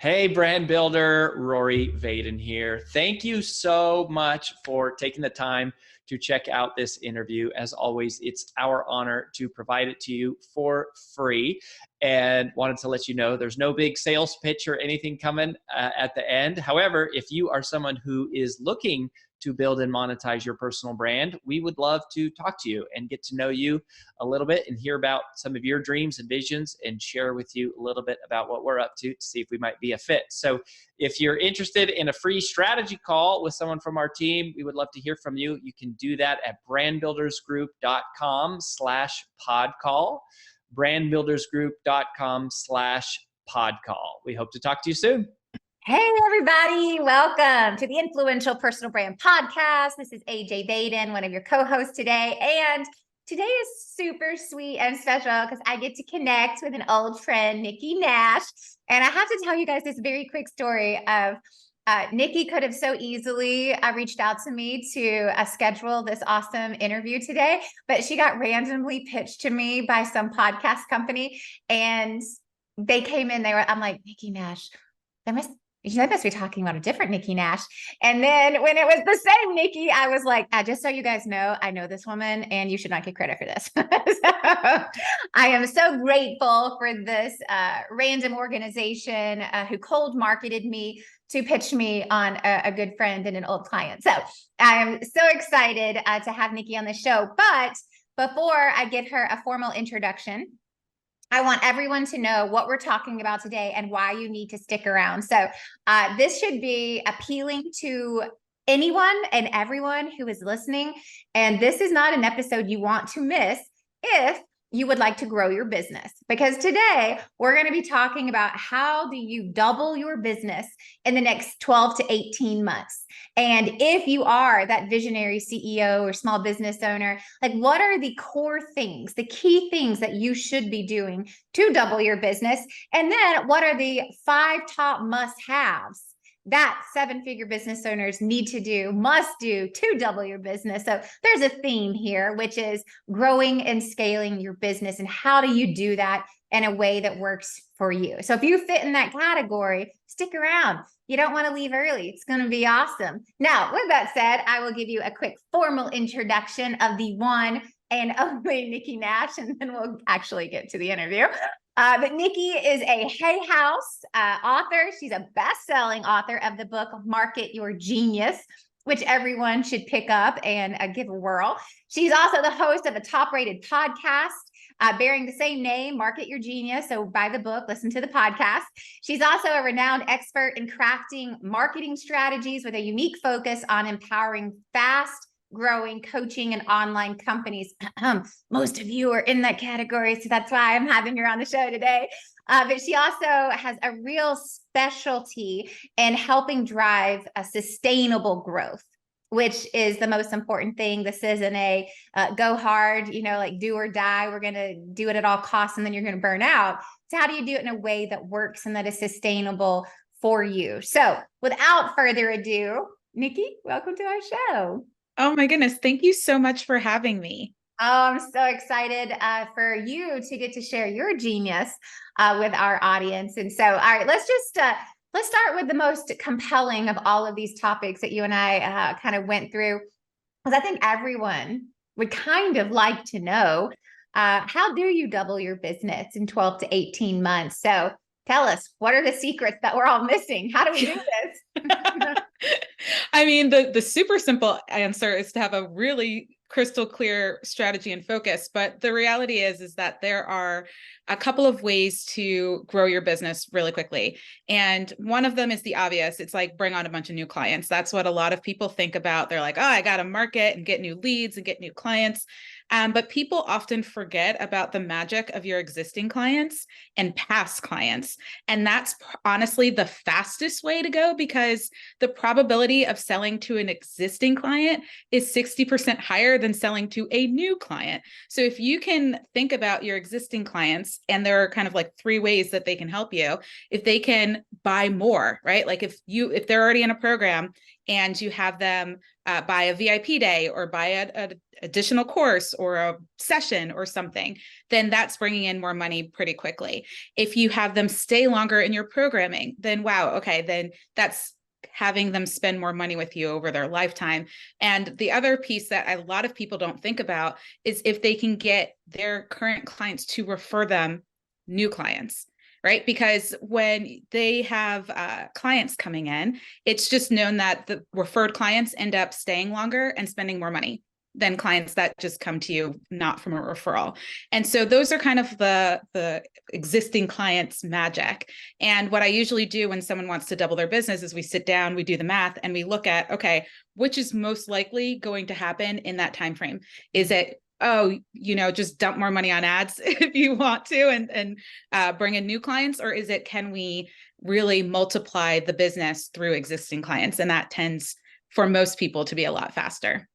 Hey, brand builder, Rory Vaden here. Thank you so much for taking the time to check out this interview. As always, it's our honor to provide it to you for free. And wanted to let you know there's no big sales pitch or anything coming at the end. However, if you are someone who is looking to build and monetize your personal brand, we would love to talk to you and get to know you a little bit and hear about some of your dreams and visions and share with you a little bit about what we're up to see if we might be a fit. So if you're interested in a free strategy call with someone from our team, we would love to hear from you. You can do that at brandbuildersgroup.com/podcall, brandbuildersgroup.com/podcall. We hope to talk to you soon. Hey, everybody. Welcome to the Influential Personal Brand Podcast. This is AJ Vaden, one of your co-hosts today. And today is super sweet and special because I get to connect with an old friend, Nikki Nash. And I have to tell you guys this very quick story of Nikki could have so easily reached out to me to schedule this awesome interview today, but she got randomly pitched to me by some podcast company. And they came in, I'm like, Nikki Nash, they must be talking about a different Nikki Nash. And then when it was the same Nikki, I was like, just so you guys know, I know this woman and you should not get credit for this. So, I am so grateful for this random organization who cold marketed me to pitch me on a good friend and an old client. So I am so excited to have Nikki on the show. But before I give her a formal introduction, I want everyone to know what we're talking about today and why you need to stick around. So this should be appealing to anyone and everyone who is listening. And this is not an episode you want to miss if you would like to grow your business, because today we're going to be talking about how do you double your business in the next 12 to 18 months. And if you are that visionary CEO or small business owner, like what are the core things, the key things that you should be doing to double your business? And then what are the 5 top must-haves that 7-figure business owners need to do, must do to double your business? So there's a theme here, which is growing and scaling your business. And how do you do that in a way that works for you? So if you fit in that category, stick around. You don't want to leave early. It's going to be awesome. Now, with that said, I will give you a quick formal introduction of the one and only Nikki Nash, and then we'll actually get to the interview. But Nikki is a Hay House author. She's a best-selling author of the book, Market Your Genius, which everyone should pick up and give a whirl. She's also the host of a top-rated podcast bearing the same name, Market Your Genius. So buy the book, listen to the podcast. She's also a renowned expert in crafting marketing strategies with a unique focus on empowering fast-growing coaching and online companies. Most of you are in that category, so that's why I'm having her on the show today. But she also has a real specialty in helping drive a sustainable growth, which is the most important thing. This isn't a go hard, like do or die. We're going to do it at all costs and then you're going to burn out. So how do you do it in a way that works and that is sustainable for you? So without further ado, Nikki, welcome to our show. Oh my goodness. Thank you so much for having me. Oh, I'm so excited for you to get to share your genius with our audience. And so, all right, let's start with the most compelling of all of these topics that you and I kind of went through, because I think everyone would kind of like to know, how do you double your business in 12 to 18 months? So tell us, what are the secrets that we're all missing? How do we do this? I mean, the super simple answer is to have a really crystal clear strategy and focus. But the reality is that there are a couple of ways to grow your business really quickly. And one of them is the obvious. It's like bring on a bunch of new clients. That's what a lot of people think about. They're like, oh, I got to market and get new leads and get new clients. But people often forget about the magic of your existing clients and past clients. And that's honestly the fastest way to go, because the probability of selling to an existing client is 60% higher than selling to a new client. So if you can think about your existing clients, and there are kind of like 3 ways that they can help you, if they can buy more, right? Like if they're already in a program and you have them buy a VIP day or buy a additional course or a session or something, then that's bringing in more money pretty quickly. If you have them stay longer in your programming, then wow, okay, then that's having them spend more money with you over their lifetime. And the other piece that a lot of people don't think about is if they can get their current clients to refer them new clients, right? Because when they have clients coming in, it's just known that the referred clients end up staying longer and spending more money than clients that just come to you not from a referral. And so those are kind of the existing clients magic. And what I usually do when someone wants to double their business is we sit down, we do the math, and we look at, okay, which is most likely going to happen in that time frame? Is it, oh, just dump more money on ads if you want to and bring in new clients? Or is it, can we really multiply the business through existing clients? And that tends for most people to be a lot faster.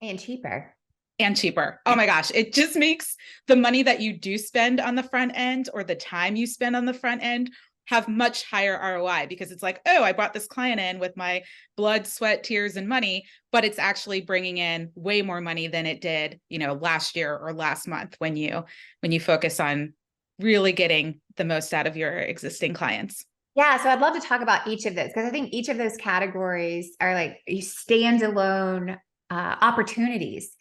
And cheaper. And cheaper. Oh my gosh. It just makes the money that you do spend on the front end or the time you spend on the front end have much higher ROI, because it's like, oh, I brought this client in with my blood, sweat, tears, and money, but it's actually bringing in way more money than it did, last year or last month when you focus on really getting the most out of your existing clients. Yeah. So I'd love to talk about each of those, because I think each of those categories are like standalone opportunities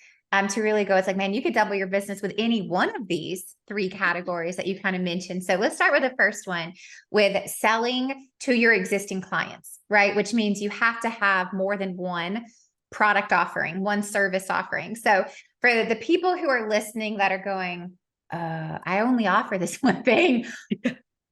to really go. It's like, man, you could double your business with any one of these 3 categories that you kind of mentioned. So let's start with the first one, with selling to your existing clients, right? Which means you have to have more than one product offering, one service offering. So for the people who are listening that are going, I only offer this one thing.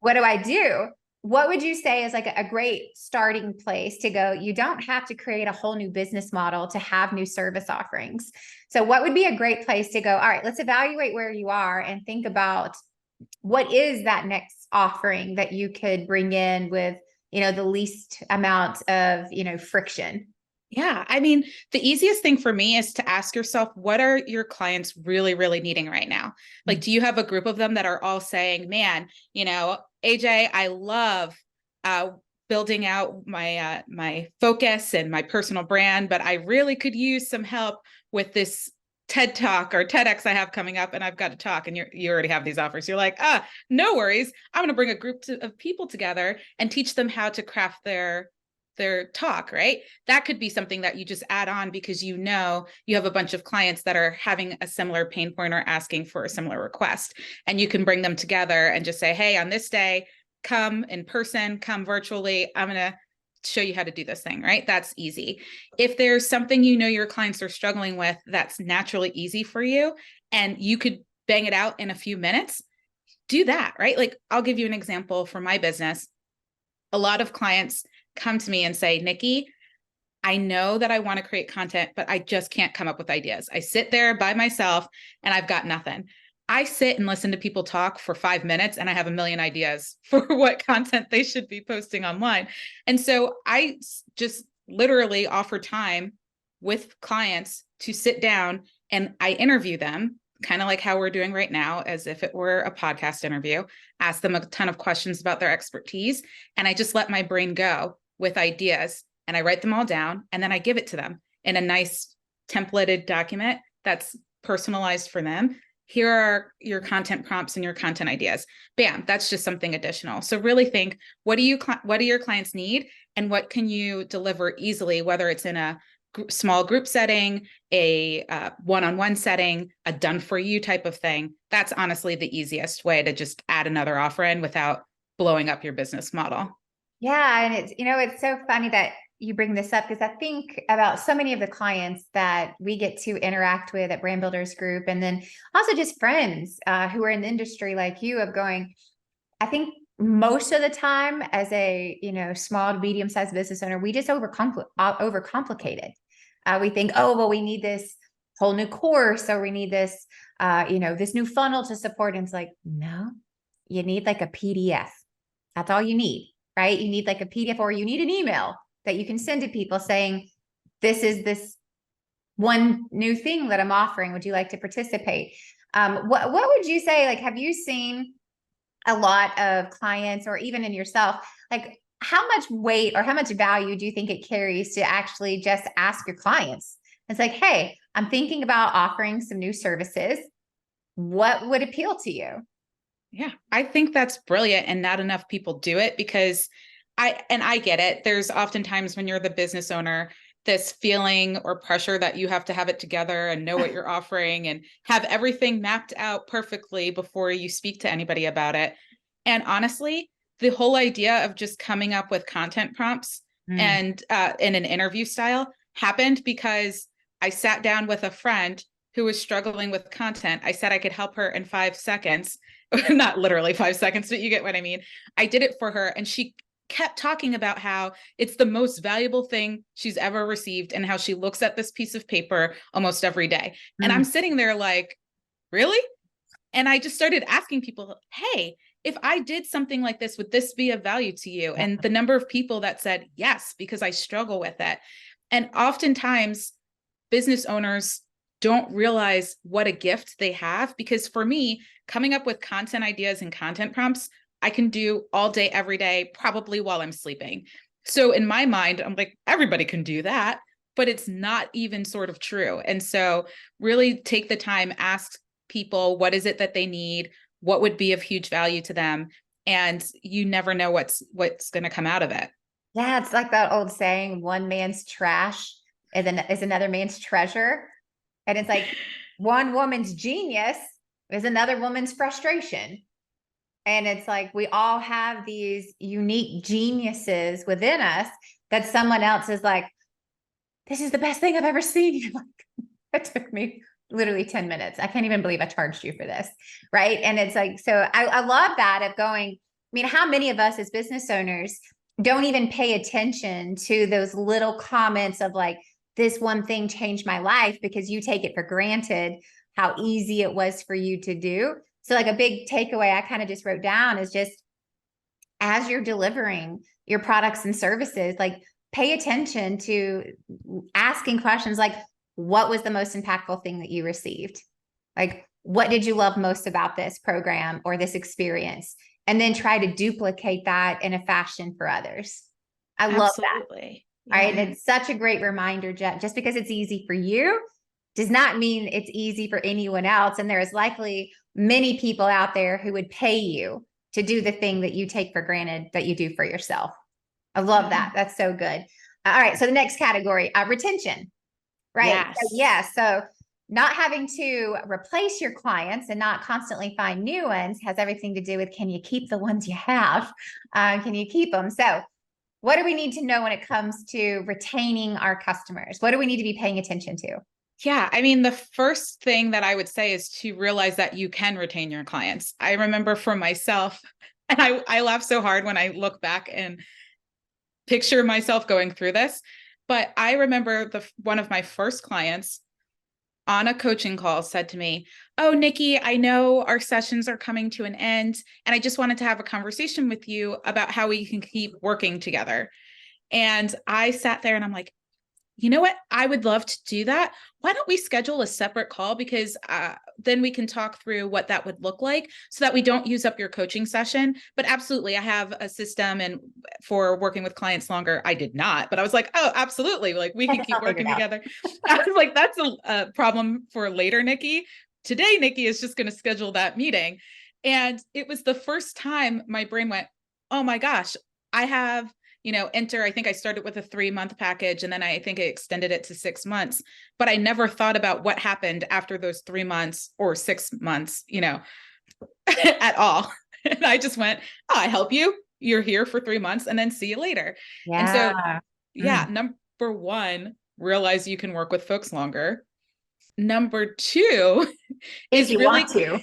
What do I do? What would you say is like a great starting place to go? You don't have to create a whole new business model to have new service offerings. So what would be a great place to go? All right, let's evaluate where you are and think about what is that next offering that you could bring in with, the least amount of, friction. Yeah. I mean, the easiest thing for me is to ask yourself, what are your clients really, really needing right now? Like, do you have a group of them that are all saying, man, AJ, I love building out my focus and my personal brand, but I really could use some help with this TED Talk or TEDx I have coming up, and I've got to talk, and you already have these offers. You're like, no worries. I'm going to bring a group of people together and teach them how to craft their talk, right? That could be something that you just add on because you have a bunch of clients that are having a similar pain point or asking for a similar request. And you can bring them together and just say, hey, on this day, come in person, come virtually. I'm going to show you how to do this thing, right? That's easy. If there's something your clients are struggling with that's naturally easy for you and you could bang it out in a few minutes, do that, right? Like, I'll give you an example for my business. A lot of clients come to me and say, Nikki, I know that I want to create content, but I just can't come up with ideas. I sit there by myself and I've got nothing. I sit and listen to people talk for 5 minutes and I have a million ideas for what content they should be posting online. And so I just literally offer time with clients to sit down and I interview them, kind of like how we're doing right now, as if it were a podcast interview, ask them a ton of questions about their expertise. And I just let my brain go with ideas and I write them all down and then I give it to them in a nice templated document that's personalized for them. Here are your content prompts and your content ideas. Bam, that's just something additional. So really think, what do your clients need and what can you deliver easily, whether it's in a small group setting, a one-on-one setting, a done for you type of thing. That's honestly the easiest way to just add another offer in without blowing up your business model. Yeah. And it's so funny that you bring this up, because I think about so many of the clients that we get to interact with at Brand Builders Group, and then also just friends who are in the industry like you, of going, I think most of the time as a, small to medium-sized business owner, we just overcomplicate it. We think, oh, well, we need this whole new course, or we need this, this new funnel to support. And it's like, no, you need like a PDF. That's all you need, right? You need like a PDF, or you need an email that you can send to people saying, this is this one new thing that I'm offering. Would you like to participate? What would you say? Like, have you seen a lot of clients, or even in yourself, like how much weight or how much value do you think it carries to actually just ask your clients? It's like, hey, I'm thinking about offering some new services. What would appeal to you? Yeah, I think that's brilliant, and not enough people do it, because I get it. There's oftentimes when you're the business owner, this feeling or pressure that you have to have it together and know what you're offering and have everything mapped out perfectly before you speak to anybody about it. And honestly, the whole idea of just coming up with content prompts and in an interview style happened because I sat down with a friend who was struggling with content. I said I could help her in 5 seconds, not literally 5 seconds, but you get what I mean. I did it for her, and she kept talking about how it's the most valuable thing she's ever received and how she looks at this piece of paper almost every day. And I'm sitting there like, really? And I just started asking people, hey, if I did something like this, would this be of value to you? And the number of people that said yes, because I struggle with it. And oftentimes business owners don't realize what a gift they have, because for me, coming up with content ideas and content prompts, I can do all day, every day, probably while I'm sleeping. So in my mind, I'm like, everybody can do that, but it's not even sort of true. And so really take the time, ask people, what is it that they need? What would be of huge value to them? And you never know what's going to come out of it. Yeah, it's like that old saying, one man's trash is another man's treasure. And it's like one woman's genius is another woman's frustration. And it's like we all have these unique geniuses within us that someone else is like, this is the best thing I've ever seen. It took me literally 10 minutes. I can't even believe I charged you for this. Right. And it's like, so I love that of going, I mean, how many of us as business owners don't even pay attention to those little comments of like, this one thing changed my life, because you take it for granted how easy it was for you to do. So like a big takeaway I kind of just wrote down is just, as you're delivering your products and services, like pay attention to asking questions like, what was the most impactful thing that you received? Like, what did you love most about this program or this experience? And then try to duplicate that in a fashion for others. I love that. Yeah. Right. And it's such a great reminder, just because it's easy for you does not mean it's easy for anyone else. And there is likely many people out there who would pay you to do the thing that you take for granted that you do for yourself. I love that. That's so good. All right. So the next category, retention. Right. Yes. So not having to replace your clients and not constantly find new ones has everything to do with, can you keep the ones you have? Can you keep them? So what do we need to know when it comes to retaining our customers? What do we need to be paying attention to? Yeah, I mean, the first thing that I would say is to realize that you can retain your clients. I remember for myself, and I laugh so hard when I look back and picture myself going through this, but I remember one of my first clients on a coaching call said to me, oh, Nikki, I know our sessions are coming to an end, and I just wanted to have a conversation with you about how we can keep working together. And I sat there and I'm like, you know what? I would love to do that. Why don't we schedule a separate call? Because then we can talk through what that would look like so that we don't use up your coaching session. But absolutely, I have a system and for working with clients longer. I did not, but I was like, oh, absolutely. Like we can keep working together. I was like, that's a problem for later, Nikki. Today, Nikki is just going to schedule that meeting. And it was the first time my brain went, oh my gosh, I have, I think I started with a 3-month package, and then I think I extended it to 6 months, but I never thought about what happened after those 3 months or 6 months, at all. And I just went, oh, I help you. You're here for 3 months and then see you later. Yeah. And so, number one, realize you can work with folks longer. Number two, if you want to,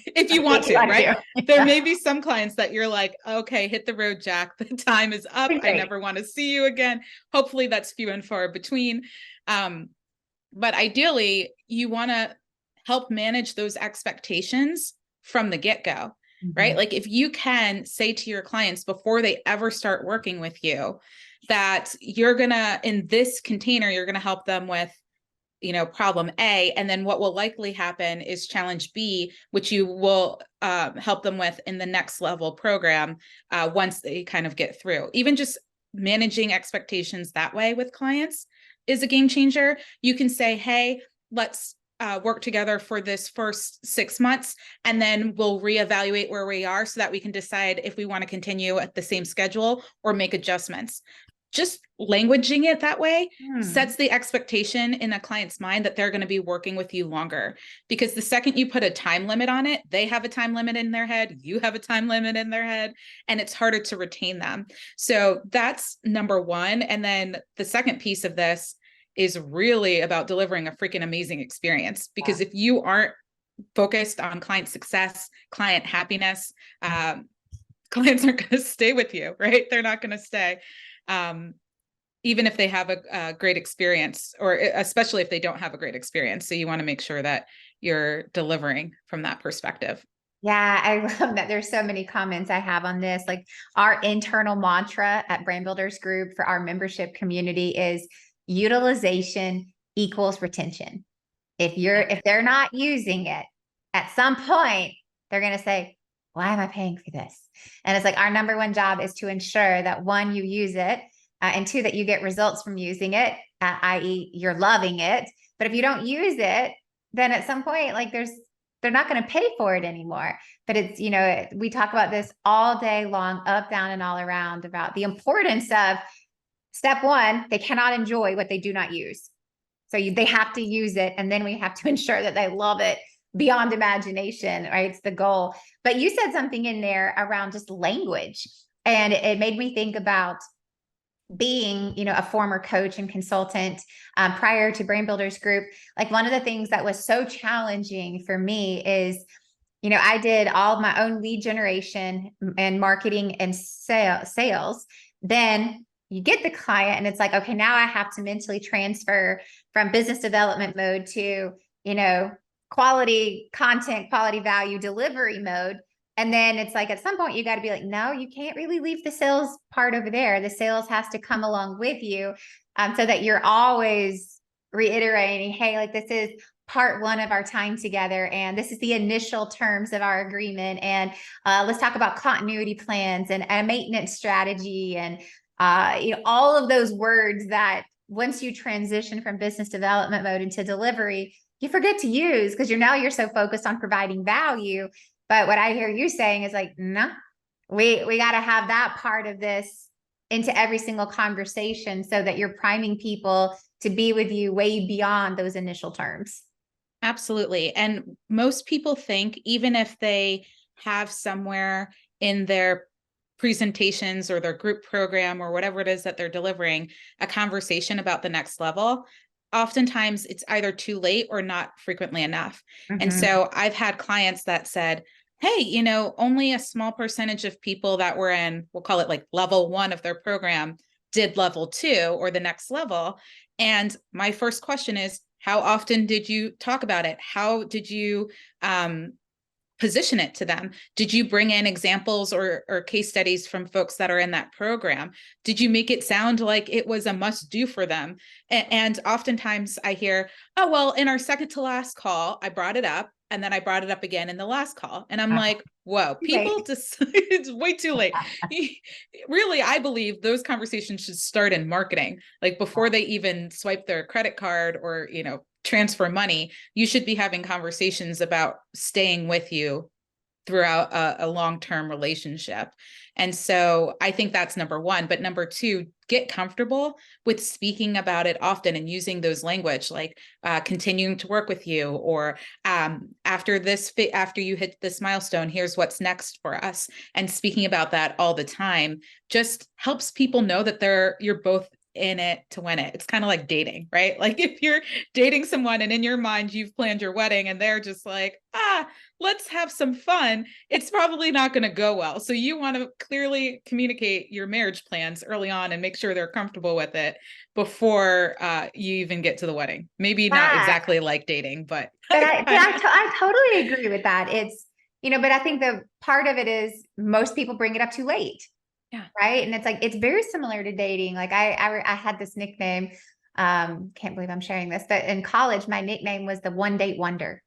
right? There may be some clients that you're like, okay, hit the road, Jack. The time is up. I never want to see you again. Hopefully that's few and far between. But ideally, you want to help manage those expectations from the get-go, right? Like if you can say to your clients before they ever start working with you that you're going to, in this container, you're going to help them with problem A, and then what will likely happen is challenge B, which you will help them with in the next level program once they kind of get through. Even just managing expectations that way with clients is a game changer. You can say, hey, let's work together for this first 6 months, and then we'll reevaluate where we are so that we can decide if we want to continue at the same schedule or make adjustments. Just languaging it that way sets the expectation in a client's mind that they're going to be working with you longer. Because the second you put a time limit on it, they have a time limit in their head, you have a time limit in their head, and it's harder to retain them. So that's number one. And then the second piece of this is really about delivering a freaking amazing experience. Because if you aren't focused on client success, client happiness, clients aren't going to stay with you, right? They're not going to stay. Even if they have a great experience, or especially if they don't have a great experience. So you want to make sure that you're delivering from that perspective. Yeah, I love that. There's so many comments I have on this. Like, our internal mantra at Brand Builders Group for our membership community is utilization equals retention. If they're not using it, at some point, they're going to say, why am I paying for this? And it's like, our number one job is to ensure that, one, you use it, and two, that you get results from using it, i.e. you're loving it. But if you don't use it, then at some point, like, they're not going to pay for it anymore. But it's, we talk about this all day long, up, down, and all around, about the importance of step one, they cannot enjoy what they do not use. So they have to use it. And then we have to ensure that they love it beyond imagination, right? It's the goal. But you said something in there around just language. And it made me think about being, a former coach and consultant prior to Brand Builders Group. Like, one of the things that was so challenging for me is, I did all of my own lead generation and marketing and sales. Then you get the client and it's like, okay, now I have to mentally transfer from business development mode to, quality content, quality value delivery mode. And then it's like, at some point you got to be like, no, you can't really leave the sales part over there. The sales has to come along with you, so that you're always reiterating, hey, like, this is part one of our time together. And this is the initial terms of our agreement. And let's talk about continuity plans and a maintenance strategy. And, all of those words that once you transition from business development mode into delivery, you forget to use, because you're so focused on providing value. But what I hear you saying is like, no, we got to have that part of this into every single conversation, so that you're priming people to be with you way beyond those initial terms. Absolutely. And most people think, even if they have somewhere in their presentations or their group program or whatever it is that they're delivering, a conversation about the next level, oftentimes it's either too late or not frequently enough. And so I've had clients that said, hey, only a small percentage of people that were in, we'll call it like level 1 of their program, did level 2 or the next level. And my first question is, how often did you talk about it? How did you position it to them? Did you bring in examples or case studies from folks that are in that program? Did you make it sound like it was a must do for them? And oftentimes I hear, oh, well, in our second to last call, I brought it up, and then I brought it up again in the last call. And I'm like, whoa, people just, it's way too late. Really, I believe those conversations should start in marketing. Like, before they even swipe their credit card or, transfer money, you should be having conversations about staying with you throughout a long-term relationship. And so I think that's number one. But number two, get comfortable with speaking about it often and using those language, like continuing to work with you, or after you hit this milestone, here's what's next for us. And speaking about that all the time just helps people know that you're both in it to win it. It's kind of like dating, right? Like, if you're dating someone and in your mind you've planned your wedding and they're just like, let's have some fun, it's probably not going to go well. So you want to clearly communicate your marriage plans early on and make sure they're comfortable with it before you even get to the wedding. Maybe not exactly like dating, but I totally agree with that. It's, but I think the part of it is most people bring it up too late. Yeah. Right. And it's like, it's very similar to dating. Like, I had this nickname Can't believe I'm sharing this, but in college, my nickname was the one date wonder.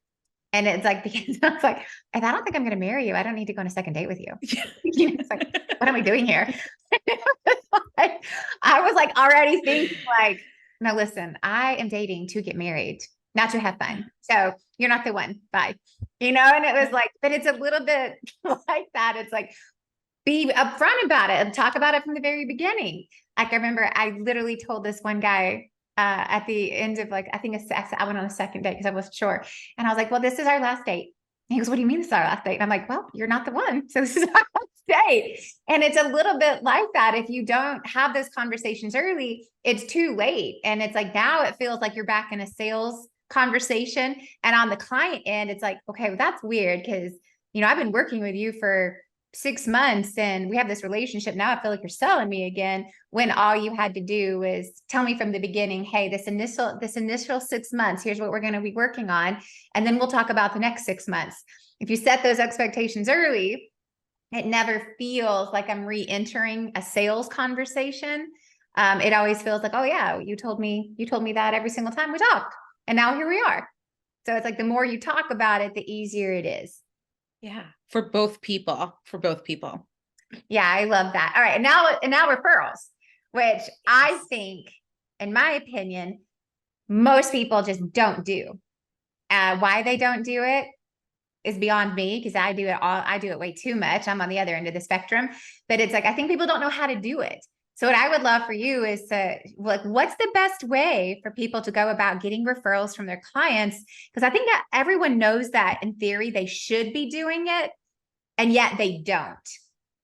And it's like, because I was like, if I don't think I'm going to marry you, I don't need to go on a second date with you. It's like, what am I doing here? I was like already thinking like, no, listen, I am dating to get married, not to have fun. So you're not the one. Bye. And it was like, but it's a little bit like that. It's like, be upfront about it and talk about it from the very beginning. Like I remember I literally told this one guy at the end of like, I think I went on a second date because I wasn't sure. And I was like, well, this is our last date. And he goes, what do you mean this is our last date? And I'm like, well, you're not the one. So this is our last date. And it's a little bit like that. If you don't have those conversations early, it's too late. And it's like, now it feels like you're back in a sales conversation. And on the client end, it's like, okay, well, that's weird because, I've been working with you for 6 months and we have this relationship. Now I feel like you're selling me again, when all you had to do is tell me from the beginning, hey, this initial 6 months, here's what we're going to be working on. And then we'll talk about the next 6 months. If you set those expectations early, it never feels like I'm re-entering a sales conversation. It always feels like, oh yeah, you told me that every single time we talked. And now here we are. So it's like, the more you talk about it, the easier it is. Yeah. For both people. Yeah, I love that. All right. And now referrals, which I think, in my opinion, most people just don't do. Why they don't do it is beyond me, because I do it way too much. I'm on the other end of the spectrum, but it's like, I think people don't know how to do it. So what I would love for you is to, like, what's the best way for people to go about getting referrals from their clients? Because I think that everyone knows that in theory they should be doing it, and yet they don't.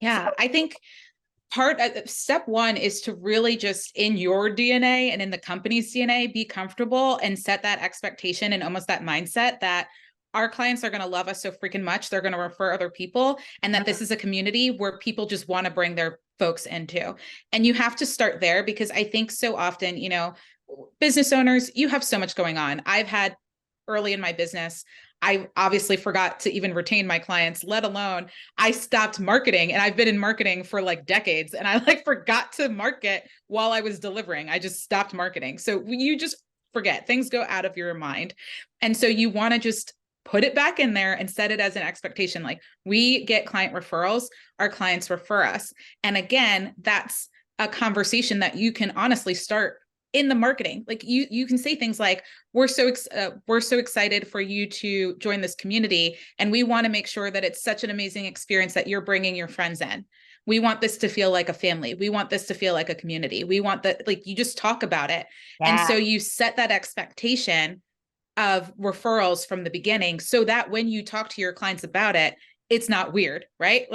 Yeah, I think step one is to really just, in your DNA and in the company's DNA, be comfortable and set that expectation and almost that mindset that our clients are going to love us so freaking much, they're going to refer other people, and that this is a community where people just want to bring their folks into. And you have to start there, because I think so often, business owners, you have so much going on. I've had early in my business, I obviously forgot to even retain my clients, let alone I stopped marketing, and I've been in marketing for like decades, and I forgot to market while I was delivering. I just stopped marketing. So you just forget, things go out of your mind. And so you want to just put it back in there and set it as an expectation. Like, we get client referrals, our clients refer us. And again, that's a conversation that you can honestly start in the marketing. Like you can say things like, we're so excited for you to join this community, and we want to make sure that it's such an amazing experience that you're bringing your friends in. We want this to feel like a family. We want this to feel like a community. We want that, you just talk about it. Yeah. And so you set that expectation of referrals from the beginning, so that when you talk to your clients about it, it's not weird, right?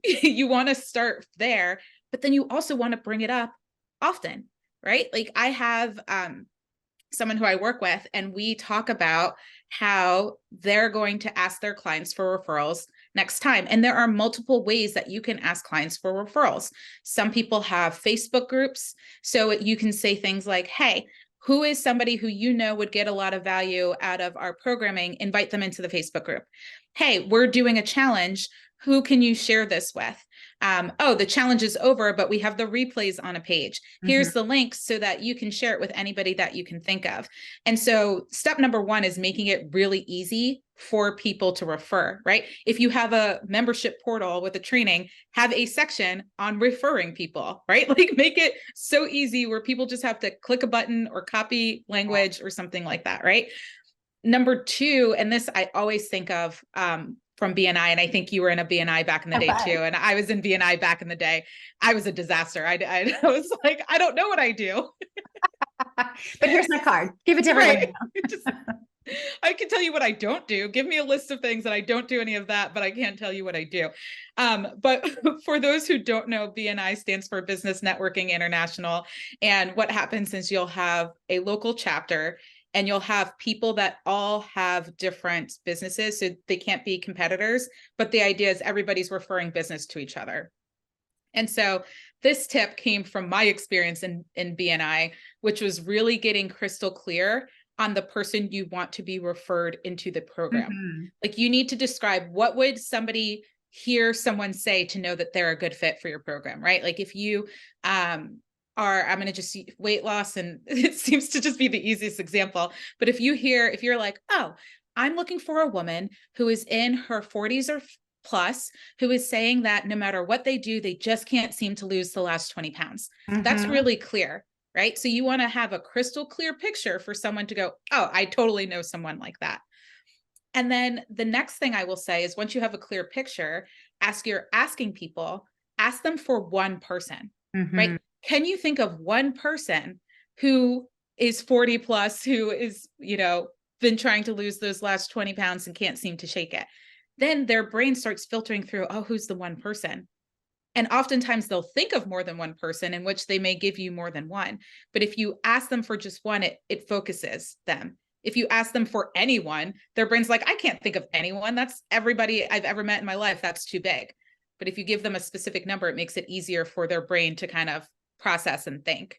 You want to start there, but then you also want to bring it up often, right? I have someone who I work with, and we talk about how they're going to ask their clients for referrals next time. And there are multiple ways that you can ask clients for referrals. Some people have Facebook groups. So you can say things like, hey, who is somebody who would get a lot of value out of our programming? Invite them into the Facebook group. Hey, we're doing a challenge. Who can you share this with? Oh, the challenge is over, but we have the replays on a page. Here's the link so that you can share it with anybody that you can think of. And so step number one is making it really easy for people to refer, right? If you have a membership portal with a training, have a section on referring people, right? Make it so easy where people just have to click a button or copy language or something like that, right? Number two, and this I always think of from BNI, and I think you were in a BNI back in the day too, and I was in BNI back in the day. I was a disaster. I was like, I don't know what I do. But here's my card. Give it to everybody. Right. I can tell you what I don't do. Give me a list of things, and I don't do any of that, but I can't tell you what I do. But for those who don't know, BNI stands for Business Networking International. And what happens is you'll have a local chapter, and you'll have people that all have different businesses, so they can't be competitors, but the idea is everybody's referring business to each other. And so this tip came from my experience in BNI, which was really getting crystal clear on the person you want to be referred into the program. You need to describe, what would somebody hear someone say to know that they're a good fit for your program, right? If you are, I'm going to just weight loss, and it seems to just be the easiest example. But if you're like, oh, I'm looking for a woman who is in her 40s or plus, who is saying that no matter what they do, they just can't seem to lose the last 20 pounds. That's really clear, right? So you want to have a crystal clear picture for someone to go, oh, I totally know someone like that. And then the next thing I will say is, once you have a clear picture, ask them for one person, right? Can you think of one person who is 40 plus, who is, been trying to lose those last 20 pounds and can't seem to shake it? Then their brain starts filtering through, oh, who's the one person? And oftentimes they'll think of more than one person, in which they may give you more than one. But if you ask them for just one, it focuses them. If you ask them for anyone, their brain's like, I can't think of anyone. That's everybody I've ever met in my life. That's too big. But if you give them a specific number, it makes it easier for their brain to kind of process and think.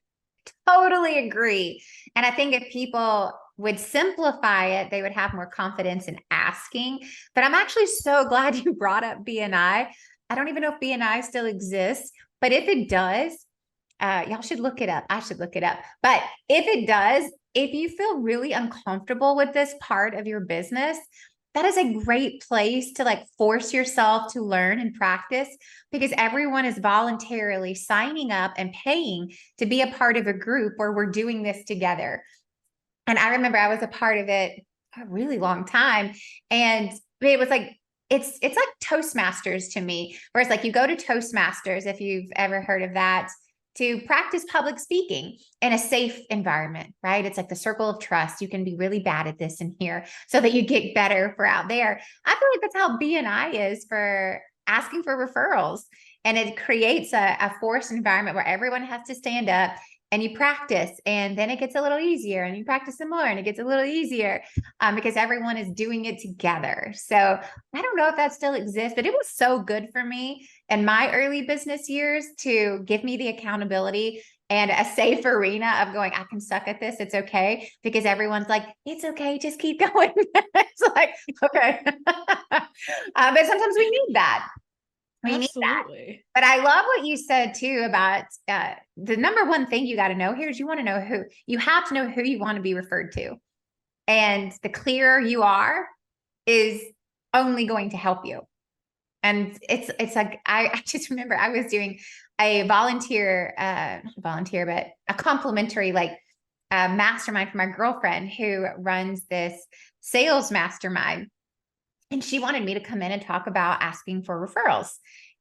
Totally agree. And I think if people would simplify it, they would have more confidence in asking. But I'm actually so glad you brought up BNI. I don't even know if BNI still exists, but if it does, y'all should look it up. I should look it up. But if it does, if you feel really uncomfortable with this part of your business, that is a great place to like force yourself to learn and practice, because everyone is voluntarily signing up and paying to be a part of a group where we're doing this together. And I remember I was a part of it a really long time. And it was like, it's like Toastmasters to me, where it's like you go to Toastmasters, if you've ever heard of that, to practice public speaking in a safe environment, right? It's like the circle of trust. You can be really bad at this in here so that you get better for out there. I feel like that's how BNI is for asking for referrals. And it creates a forced environment where everyone has to stand up and you practice, and then it gets a little easier, and you practice some more and it gets a little easier because everyone is doing it together. So I don't know if that still exists, but it was so good for me in my early business years to give me the accountability and a safe arena of going, I can suck at this. It's okay. Because everyone's like, it's okay. Just keep going. It's like, okay. But sometimes we need that. We need that. But I love what you said too about the number one thing you got to know here is you have to know who you want to be referred to. And the clearer you are is only going to help you. And it's like, I just remember I was doing a but a complimentary mastermind for my girlfriend who runs this sales mastermind. And she wanted me to come in and talk about asking for referrals.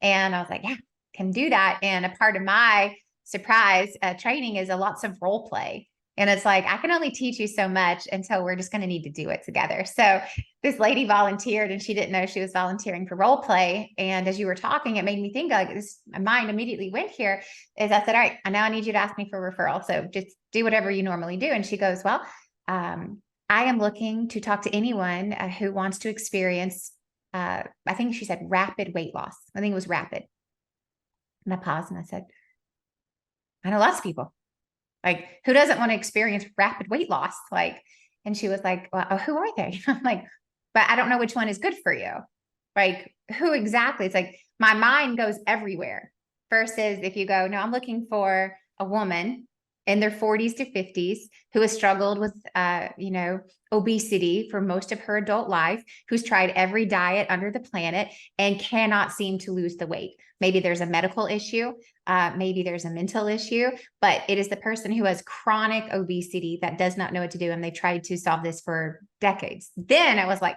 And I was like, yeah, can do that. And a part of my surprise training is lots of role play. And it's like, I can only teach you so much. And so we're just going to need to do it together. So this lady volunteered, and she didn't know she was volunteering for role play. And as you were talking, it made me think, like, this, my mind immediately went here is I said, all right, now I need you to ask me for a referral. So just do whatever you normally do. And she goes, well, I am looking to talk to anyone who wants to experience, I think she said rapid weight loss. I think it was rapid. And I paused and I said, I know lots of people. Like, who doesn't want to experience rapid weight loss? Like, and she was like, well, who are they? I'm like, but I don't know which one is good for you. Like, who exactly? It's like, my mind goes everywhere versus if you go, no, I'm looking for a woman in their 40s to 50s who has struggled with, obesity for most of her adult life, who's tried every diet under the planet and cannot seem to lose the weight. Maybe there's a medical issue. Maybe there's a mental issue, but it is the person who has chronic obesity that does not know what to do. And they tried to solve this for decades. Then I was like,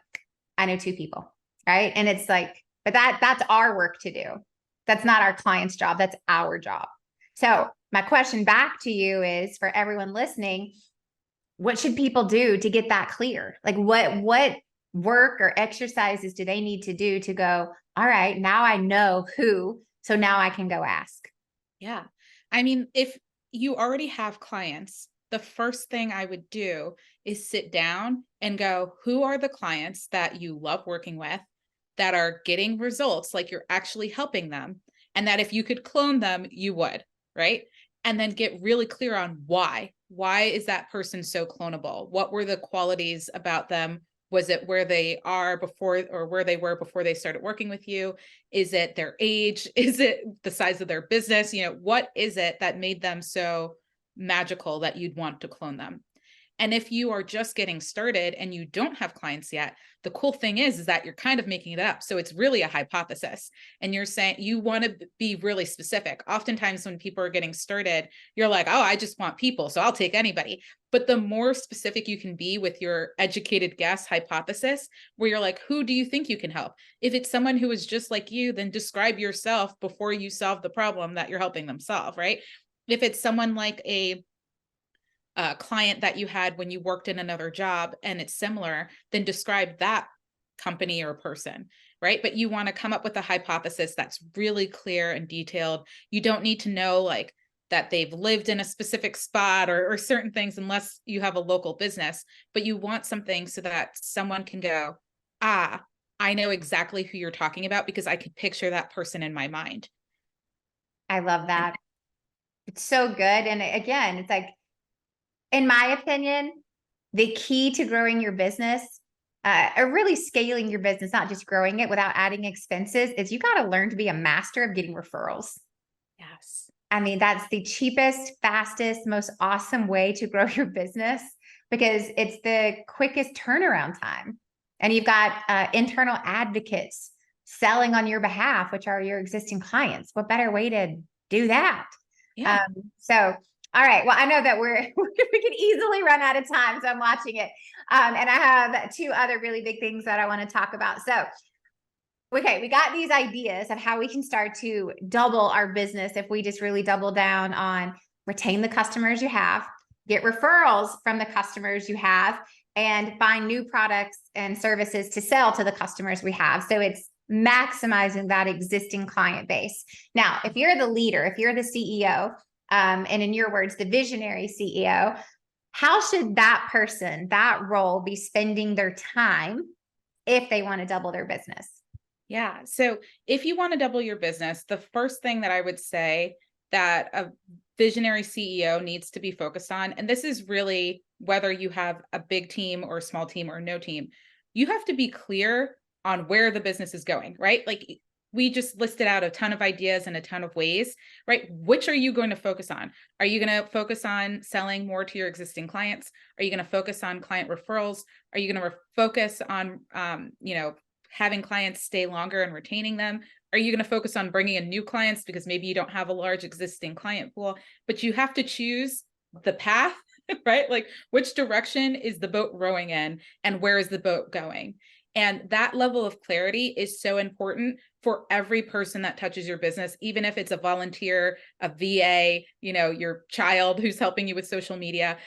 I know two people, right? And it's like, but that's our work to do. That's not our client's job. That's our job. So my question back to you is, for everyone listening, what should people do to get that clear? Like, what work or exercises do they need to do to go, all right, now I know who, so now I can go ask? Yeah. I mean, if you already have clients, the first thing I would do is sit down and go, who are the clients that you love working with that are getting results, like you're actually helping them, and that if you could clone them, you would, right? And then get really clear on why. Why is that person so clonable? What were the qualities about them? Was it where they are before, or where they were before they started working with you? Is it their age? Is it the size of their business? What is it that made them so magical that you'd want to clone them? And if you are just getting started and you don't have clients yet, the cool thing is that you're kind of making it up. So it's really a hypothesis. And you're saying you want to be really specific. Oftentimes when people are getting started, you're like, oh, I just want people, so I'll take anybody. But the more specific you can be with your educated guess hypothesis, where you're like, who do you think you can help? If it's someone who is just like you, then describe yourself before you solve the problem that you're helping them solve, right? If it's someone like a client that you had when you worked in another job and it's similar, then describe that company or person, right? But you want to come up with a hypothesis that's really clear and detailed. You don't need to know like that they've lived in a specific spot or certain things unless you have a local business, but you want something so that someone can go, I know exactly who you're talking about because I could picture that person in my mind. I love that. It's so good. And again, it's like, in my opinion, the key to growing your business, or really scaling your business, not just growing it without adding expenses, is you got to learn to be a master of getting referrals. Yes. I mean, that's the cheapest, fastest, most awesome way to grow your business because it's the quickest turnaround time. And you've got internal advocates selling on your behalf, which are your existing clients. What better way to do that? Yeah. All right. Well, I know that we can easily run out of time, so I'm watching it. And I have two other really big things that I want to talk about. So, okay, we got these ideas of how we can start to double our business if we just really double down on retain the customers you have, get referrals from the customers you have, and find new products and services to sell to the customers we have. So it's maximizing that existing client base. Now, if you're the leader, if you're the CEO, and in your words, the visionary CEO, how should that person, that role be spending their time if they want to double their business? Yeah. So if you want to double your business, the first thing that I would say that a visionary CEO needs to be focused on, and this is really whether you have a big team or a small team or no team, you have to be clear on where the business is going, right? Like we just listed out a ton of ideas and a ton of ways, right? Which are you going to focus on? Are you going to focus on selling more to your existing clients? Are you going to focus on client referrals? Are you going to focus on, having clients stay longer and retaining them? Are you going to focus on bringing in new clients because maybe you don't have a large existing client pool, but you have to choose the path, right? Like which direction is the boat rowing in and where is the boat going? And that level of clarity is so important for every person that touches your business, even if it's a volunteer, a VA, your child who's helping you with social media,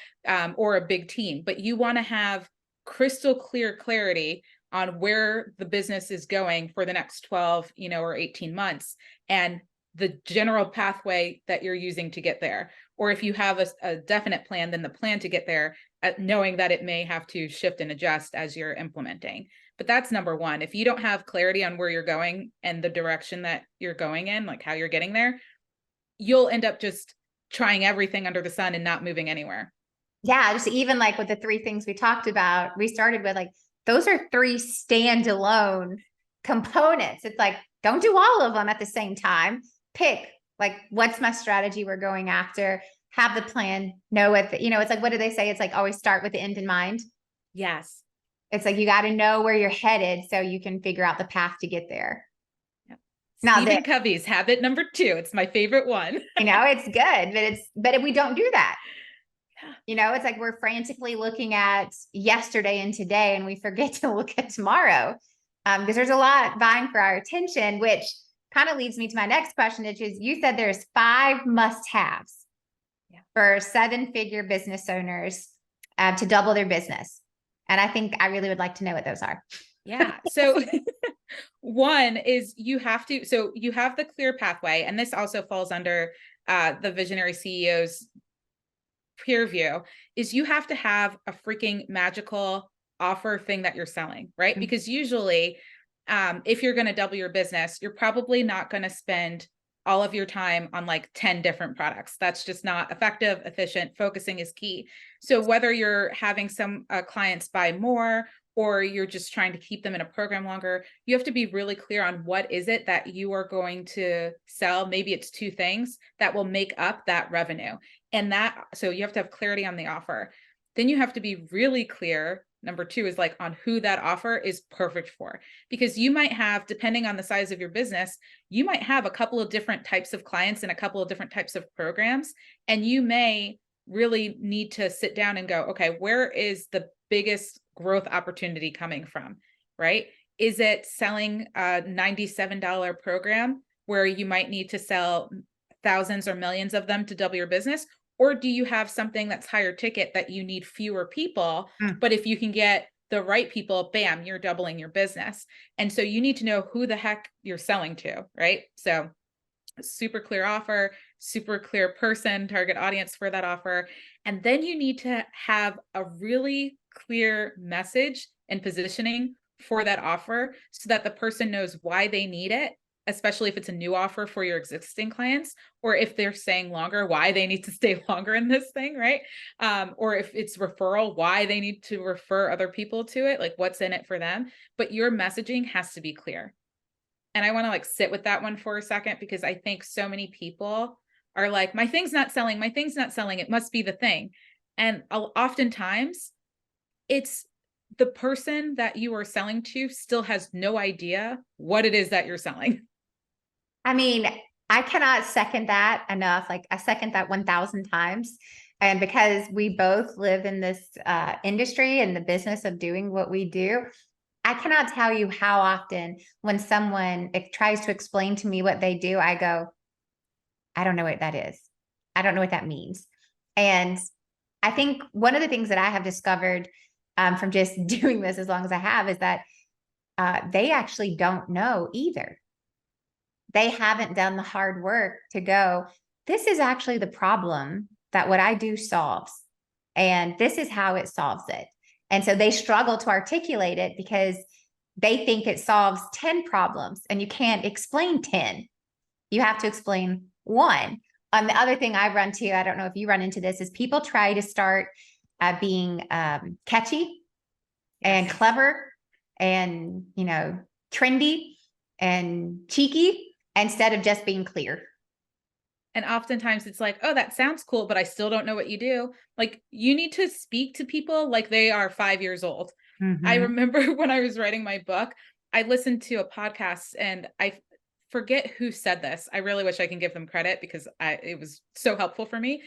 or a big team. But you want to have crystal clear clarity on where the business is going for the next 12, or 18 months, and the general pathway that you're using to get there. Or if you have a definite plan, then the plan to get there, knowing that it may have to shift and adjust as you're implementing. But that's number one. If you don't have clarity on where you're going and the direction that you're going in, like how you're getting there, you'll end up just trying everything under the sun and not moving anywhere. Yeah, just even like with the three things we talked about, we started with like, those are three standalone components. It's like, don't do all of them at the same time. Pick like, what's my strategy we're going after? Have the plan, know it, it's like, what do they say? It's like, always start with the end in mind. Yes. It's like, you got to know where you're headed so you can figure out the path to get there. Yep. Now, Stephen Covey's habit number 2. It's my favorite one. It's good, but if we don't do that, it's like we're frantically looking at yesterday and today, and we forget to look at tomorrow, because there's a lot vying for our attention, which kind of leads me to my next question, which is, you said there's 5 must-haves for 7-figure business owners to double their business. And I think I really would like to know what those are. Yeah. So one is you have the clear pathway. And this also falls under the visionary CEO's peer view, is you have to have a freaking magical offer thing that you're selling, right? Mm-hmm. Because usually if you're going to double your business, you're probably not going to spend all of your time on like 10 different products. That's just not effective, efficient. Focusing is key. So whether you're having some clients buy more, or you're just trying to keep them in a program longer, you have to be really clear on what is it that you are going to sell. Maybe it's two things that will make up that revenue. And so you have to have clarity on the offer. Then you have to be really clear. Number two is like on who that offer is perfect for, because you might have, depending on the size of your business, you might have a couple of different types of clients and a couple of different types of programs. And you may really need to sit down and go, okay, where is the biggest growth opportunity coming from, right? Is it selling a $97 program where you might need to sell thousands or millions of them to double your business? Or do you have something that's higher ticket that you need fewer people, but if you can get the right people, bam, you're doubling your business. And so you need to know who the heck you're selling to, right? So super clear offer, super clear person, target audience for that offer. And then you need to have a really clear message and positioning for that offer so that the person knows why they need it, especially if it's a new offer for your existing clients, or if they're staying longer, why they need to stay longer in this thing, right? Or if it's referral, why they need to refer other people to it, like what's in it for them. But your messaging has to be clear. And I want to like sit with that one for a second, because I think so many people are like, my thing's not selling, my thing's not selling, it must be the thing. And oftentimes it's the person that you are selling to still has no idea what it is that you're selling. I mean, I cannot second that enough. Like I second that 1,000 times. And because we both live in this industry and the business of doing what we do, I cannot tell you how often when someone tries to explain to me what they do, I go, I don't know what that is. I don't know what that means. And I think one of the things that I have discovered from just doing this as long as I have is that they actually don't know either. They haven't done the hard work to go, this is actually the problem that what I do solves. And this is how it solves it. And so they struggle to articulate it because they think it solves 10 problems, and you can't explain 10. You have to explain one. The other thing I run to, I don't know if you run into this, is people try to start being catchy and clever and, trendy and cheeky instead of just being clear. And oftentimes it's like, oh, that sounds cool, but I still don't know what you do. Like, you need to speak to people like they are 5 years old. Mm-hmm. I remember when I was writing my book, I listened to a podcast, and I forget who said this. I really wish I can give them credit because it was so helpful for me.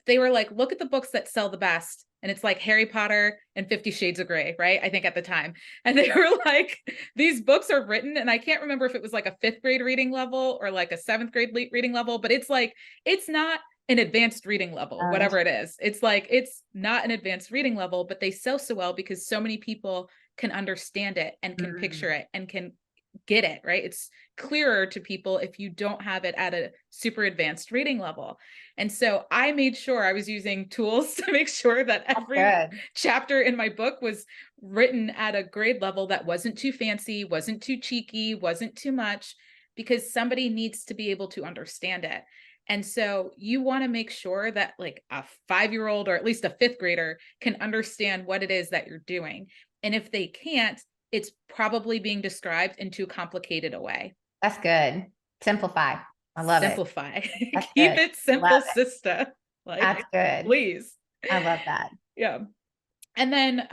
They were like, look at the books that sell the best. And it's like Harry Potter and 50 Shades of Grey, right? I think at the time. And they were like, these books are written, and I can't remember if it was like a 5th grade reading level or like a 7th grade reading level, but it's like, it's not an advanced reading level, whatever it is. It's like, it's not an advanced reading level, but they sell so well because so many people can understand it and can picture it and can get it, right? It's clearer to people if you don't have it at a super advanced reading level. And so I made sure I was using tools to make sure that every chapter in my book was written at a grade level that wasn't too fancy, wasn't too cheeky, wasn't too much, because somebody needs to be able to understand it. And so you want to make sure that like a 5-year-old or at least a 5th grader can understand what it is that you're doing. And if they can't, it's probably being described in too complicated a way. That's good. Simplify. I love Simplify. Keep it simple, sister. Like, that's good. Please. I love that. Yeah. And then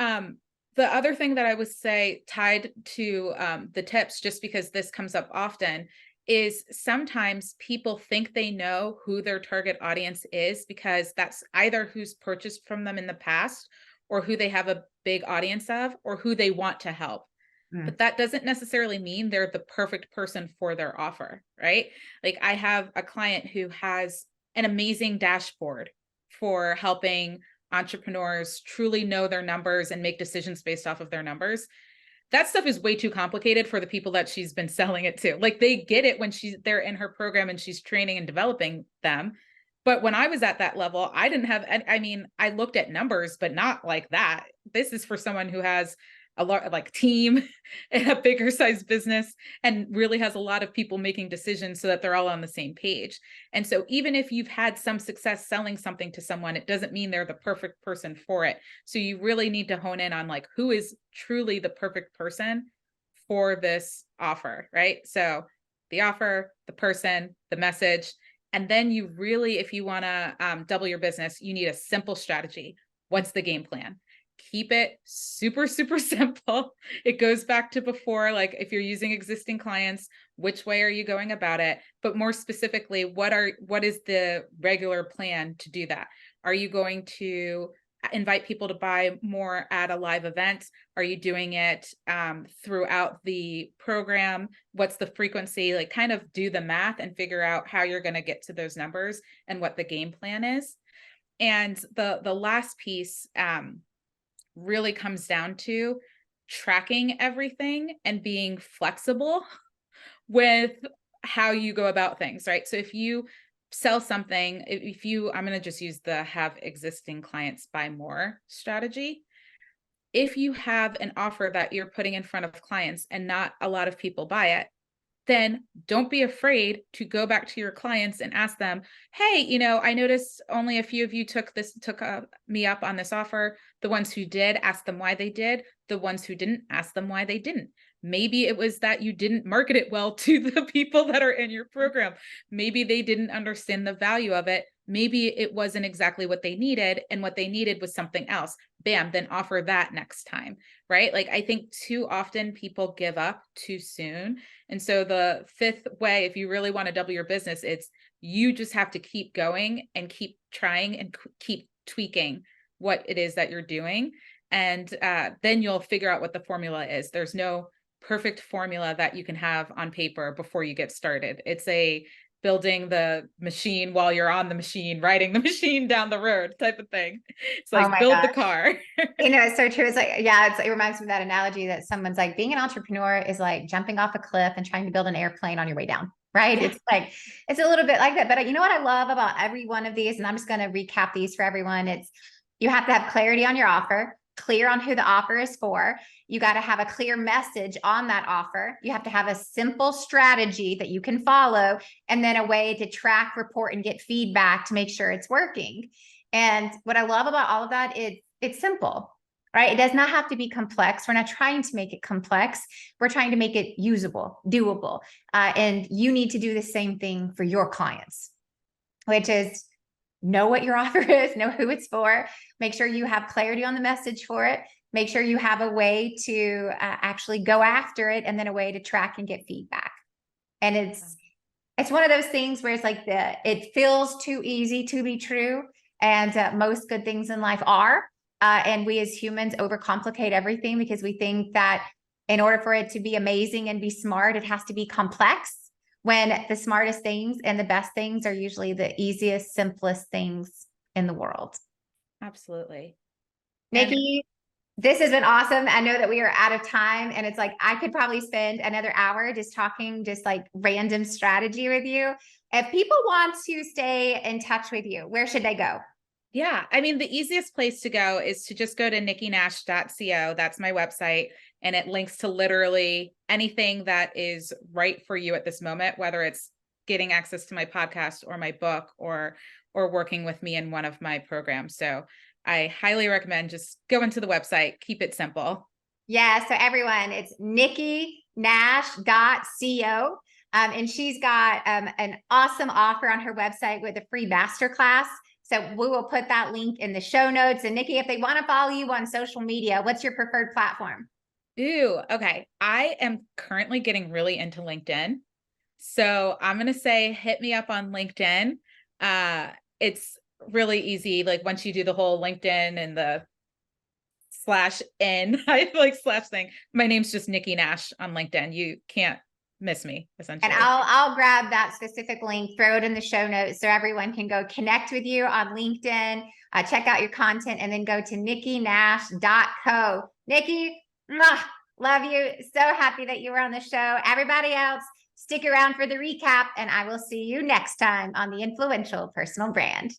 the other thing that I would say tied to the tips, just because this comes up often, is sometimes people think they know who their target audience is because that's either who's purchased from them in the past, or who they have a big audience of, or who they want to help. But that doesn't necessarily mean they're the perfect person for their offer, right? Like, I have a client who has an amazing dashboard for helping entrepreneurs truly know their numbers and make decisions based off of their numbers. That stuff is way too complicated for the people that she's been selling it to. Like, they get it when they're in her program and she's training and developing them. But when I was at that level, I didn't have, I looked at numbers, but not like that. This is for someone who has like team in a bigger size business, and really has a lot of people making decisions so that they're all on the same page. And so even if you've had some success selling something to someone, it doesn't mean they're the perfect person for it. So you really need to hone in on like, who is truly the perfect person for this offer, right? So the offer, the person, the message, and then you really, if you want to double your business, you need a simple strategy. What's the game plan? Keep it super, super simple. It goes back to before, like if you're using existing clients, which way are you going about it? But more specifically, what is the regular plan to do that? Are you going to invite people to buy more at a live event? Are you doing it throughout the program? What's the frequency? Like kind of do the math and figure out how you're going to get to those numbers and what the game plan is. And the last piece really comes down to tracking everything and being flexible with how you go about things, right? So if you sell something, I'm going to just use the have existing clients buy more strategy. If you have an offer that you're putting in front of clients and not a lot of people buy it, then don't be afraid to go back to your clients and ask them, hey, I noticed only a few of you took me up on this offer. The ones who did, ask them why they did. The ones who didn't, ask them why they didn't. Maybe it was that you didn't market it well to the people that are in your program. Maybe they didn't understand the value of it. Maybe it wasn't exactly what they needed, and what they needed was something else. Bam, then offer that next time, right? Like I think too often people give up too soon. And so the fifth way, if you really want to double your business, it's you just have to keep going and keep trying and keep tweaking what it is that you're doing. And then you'll figure out what the formula is. There's no perfect formula that you can have on paper before you get started. It's a building the machine while you're on the machine, riding the machine down the road type of thing. It's like build the car. It's so true. It's like, yeah, it reminds me of that analogy that someone's like, being an entrepreneur is like jumping off a cliff and trying to build an airplane on your way down, right? Yeah. It's like, it's a little bit like that. But you know what I love about every one of these, and I'm just going to recap these for everyone. It's you have to have clarity on your offer, clear on who the offer is for. You got to have a clear message on that offer. You have to have a simple strategy that you can follow, and then a way to track, report, and get feedback to make sure it's working. And what I love about all of that is it's simple, right? It does not have to be complex. We're not trying to make it complex. We're trying to make it usable, doable. And you need to do the same thing for your clients, which is know what your offer is, know who it's for, make sure you have clarity on the message for it, make sure you have a way to actually go after it, and then a way to track and get feedback. And it's one of those things where it's like it feels too easy to be true. And most good things in life are. And we as humans overcomplicate everything because we think that in order for it to be amazing and be smart, it has to be complex, when the smartest things and the best things are usually the easiest, simplest things in the world. Absolutely. Nikki, this has been awesome. I know that we are out of time, and it's like I could probably spend another hour just talking just like random strategy with you. If people want to stay in touch with you, where should they go? Yeah, I mean, the easiest place to go is to just go to nikkinash.co. That's my website. And it links to literally anything that is right for you at this moment, whether it's getting access to my podcast or my book or working with me in one of my programs. So I highly recommend just going to the website, keep it simple. Yeah. So everyone, it's nikkinash.co. And she's got an awesome offer on her website with a free masterclass. So we will put that link in the show notes. And Nikki, if they want to follow you on social media, what's your preferred platform? Ooh, okay. I am currently getting really into LinkedIn. So I'm going to say, hit me up on LinkedIn. It's really easy. Like once you do the whole LinkedIn and the /n, I like slash thing. My name's just Nikki Nash on LinkedIn. You can't miss me, essentially. And I'll grab that specific link, throw it in the show notes so everyone can go connect with you on LinkedIn, check out your content, and then go to nikkinash.co. Nikki, love you. So happy that you were on the show. Everybody else, stick around for the recap, and I will see you next time on The Influential Personal Brand.